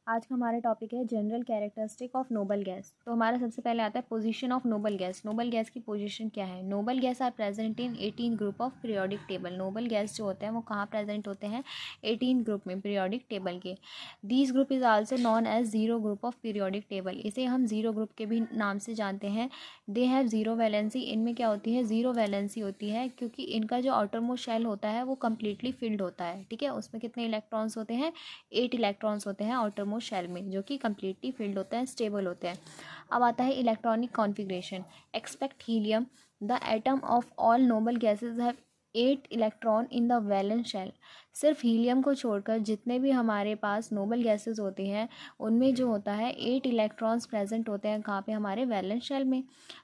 आज का हमारा टॉपिक है general characteristic of noble gas. तो हमारा सबसे पहले आता है position of noble gas. Noble gas की पोजीशन क्या है? Noble gas are present in 18 group of periodic table. Noble gas जो होते हैं वो कहाँ प्रेजेंट होते हैं? 18 ग्रुप में पीरियोडिक टेबल के। These group is also known as zero group of periodic table. इसे हम जीरो ग्रुप के भी नाम से जानते हैं। They have zero valency. इनमें क्या होती है? जीरो वैलेंसी होती है, क्योंकि इनका जो आउटर मोस्ट शेल होता है वो कम्प्लीटली फिल्ड होता है। ठीक है, उसमें कितने इलेक्ट्रॉन्स होते हैं? 8 इलेक्ट्रॉन्स होते हैं आउटर मोस्ट शेल में, जो कि कम्प्लीटली फिल्ड होते हैं, स्टेबल होते हैं। अब आता है electronic configuration. Expect helium, the atom of all noble gases have 8 electron in the valence shell. सिर्फ हीलियम को छोड़कर जितने भी हमारे पास नोबल गैसेज होते हैं उनमें जो होता है 8 इलेक्ट्रॉन्स प्रेजेंट होते हैं। कहाँ पे? हमारे वैलेंस शेल में।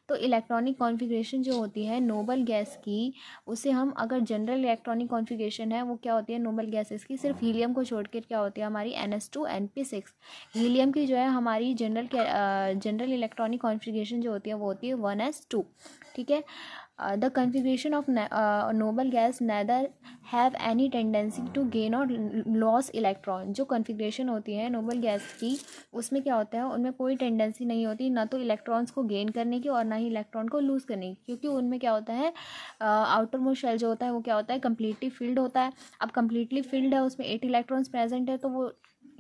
तो इलेक्ट्रॉनिक कॉन्फ़िगरेशन जो होती है नोबल गैस की, उसे हम अगर जनरल इलेक्ट्रॉनिक कॉन्फ़िगरेशन है वो क्या होती है नोबल गैसेस की? सिर्फ हीलियम को छोड़कर क्या होती है? हमारी NH2 NP6। हीलियम की जो है हमारी जनरल इलेक्ट्रॉनिक कॉन्फ़िगरेशन जो होती है वो होती है 1s2। ठीक है। The configuration of noble gas neither have any tendency to gain और लॉस इलेक्ट्रॉन। जो कन्फिग्रेशन होती है नोबल गैस की, उसमें क्या होता है? उनमें कोई टेंडेंसी नहीं होती ना तो इलेक्ट्रॉन्स को गेन करने की और ना ही इलेक्ट्रॉन को लूज़ करने की, क्योंकि उनमें क्या होता है? आउटर मोस्ट शेल जो होता है वो क्या होता है? कम्प्लीटली फिल्ड होता है। अब कम्प्लीटली फिल्ड है, उसमें 8 इलेक्ट्रॉन्स प्रेजेंट है, तो वो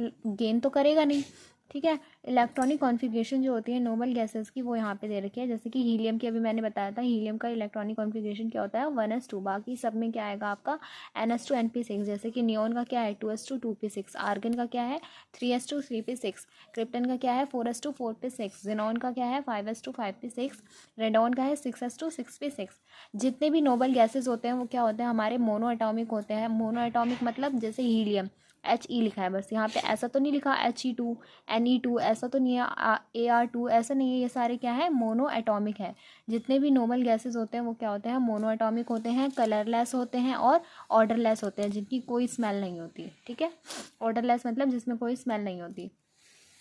गेन तो करेगा नहीं। ठीक है। इलेक्ट्रॉनिक कॉन्फ़िगरेशन जो होती है नोबल गैसेस की वो यहाँ पे दे रखी है। जैसे कि हीलियम की अभी मैंने बताया था, हीलियम का इलेक्ट्रॉनिक कॉन्फ़िगरेशन क्या होता है? 1s2। बाकी सब में क्या आएगा आपका? NH2 NP6। जैसे कि नियोन का क्या है? 2s2 2p6। आर्गन का क्या है? 3s2 3p6। क्रिप्टन का क्या है? 4s2 4p6। ज़ेनॉन का क्या है? 5s2 5p6। रेडॉन का है 6s2 6p6। जितने भी नोबल गैसेस होते हैं वो क्या होते हैं? हमारे मोनो एटॉमिक होते हैं। मोनो एटॉमिक मतलब जैसे हीलियम HE लिखा है, बस यहाँ पे ऐसा तो नहीं लिखा He2 Ne2, ऐसा तो नहीं है Ar2, ऐसा नहीं है। ये सारे क्या है? मोनो एटॉमिक है। जितने भी नोबल गैसेस होते हैं वो क्या होते हैं? मोनो एटॉमिक होते हैं, कलरलेस होते हैं और ऑर्डरलेस होते हैं, जिनकी कोई स्मेल नहीं होती। ठीक है। ऑर्डरलेस मतलब जिसमें कोई स्मेल नहीं होती।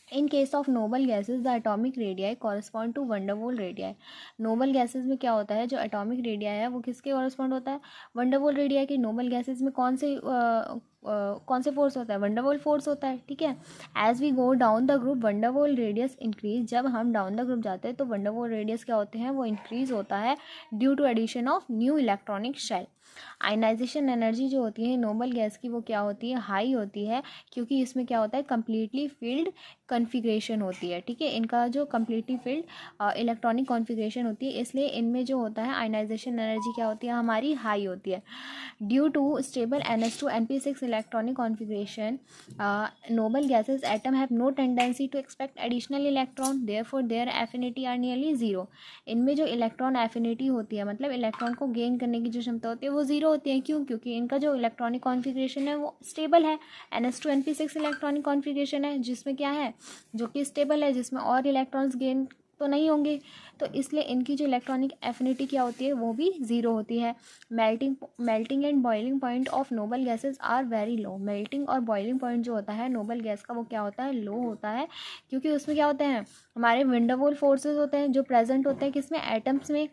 In case of noble gases the atomic radii correspond to van der Waals radii. Noble gases में क्या होता है? जो एटॉमिक रेडियाई है वो किसके कॉरस्पॉन्ड होता है? वंडरवॉल रेडियाई के। नोबल गैसेज में कौन से फोर्स होता है? वंडरवॉल फोर्स होता है। ठीक है। As we go down the group van der Waals radius increase. जब हम डाउन द ग्रुप जाते हैं तो वंडरवॉल रेडियस क्या होते हैं? वो इंक्रीज होता है due to addition of new electronic shell. Ionization energy जो होती है नोबल गैस की वो क्या होती है? हाई होती है, क्योंकि इसमें क्या होता है? कम्प्लीटली फिल्ड कॉन्फ़िगरेशन होती है। ठीक है। इनका जो कम्प्लीटली फिल्ड इलेक्ट्रॉनिक कॉन्फ़िगरेशन होती है, इसलिए इनमें जो होता है आयनाइजेशन एनर्जी क्या होती है? हमारी हाई होती है। Due to stable NH2 NP6 electronic configuration noble gases atom have no tendency to expect additional electron, therefore their affinity are nearly zero. इनमें जो इलेक्ट्रॉन एफिनिटी होती है, मतलब इलेक्ट्रॉन को गेन करने की जो क्षमता होती है वो जीरो होती है। क्यों? क्योंकि इनका जो इलेक्ट्रॉनिक कॉन्फ़िगरेशन है वो स्टेबल है। NH2 NP6 इलेक्ट्रॉनिक कॉन्फ़िगरेशन है जिसमें क्या है? जो कि स्टेबल है, जिसमें और इलेक्ट्रॉन्स गेन तो नहीं होंगे, तो इसलिए इनकी जो इलेक्ट्रॉनिक एफिनिटी क्या होती है? वो भी ज़ीरो होती है। Melting and boiling point of noble gases are very low. Melting और बॉइलिंग पॉइंट जो होता है नोबल गैस का वो क्या होता है? लो होता है, क्योंकि उसमें क्या होते हैं? हमारे वंडरवॉल फोर्सेज होते हैं जो प्रेजेंट होते हैं किसमें? एटम्स में,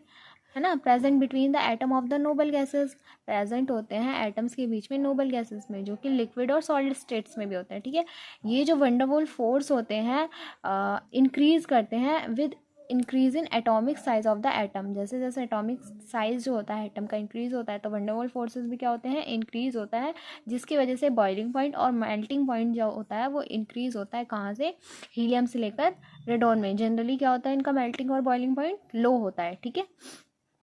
है ना। Present between the atom of the noble gases. Present होते हैं एटम्स के बीच में नोबल गैसेस में, जो कि लिक्विड और सॉलिड स्टेट्स में भी होते हैं। ठीक है। ये जो वंडरवॉल फोर्स होते हैं इंक्रीज करते हैं with increase in atomic size of the atom. जैसे जैसे एटॉमिक साइज जो होता है एटम का इंक्रीज होता है, तो वंडरवॉल फोर्सेस भी क्या होते हैं? इंक्रीज होता है, जिसकी वजह से बॉइलिंग पॉइंट और मेल्टिंग पॉइंट जो होता है वो इंक्रीज होता है। कहाँ से? हीलियम से लेकर रेडॉन में। जनरली क्या होता है? इनका मेल्टिंग और बॉइलिंग पॉइंट लो होता है। ठीक है।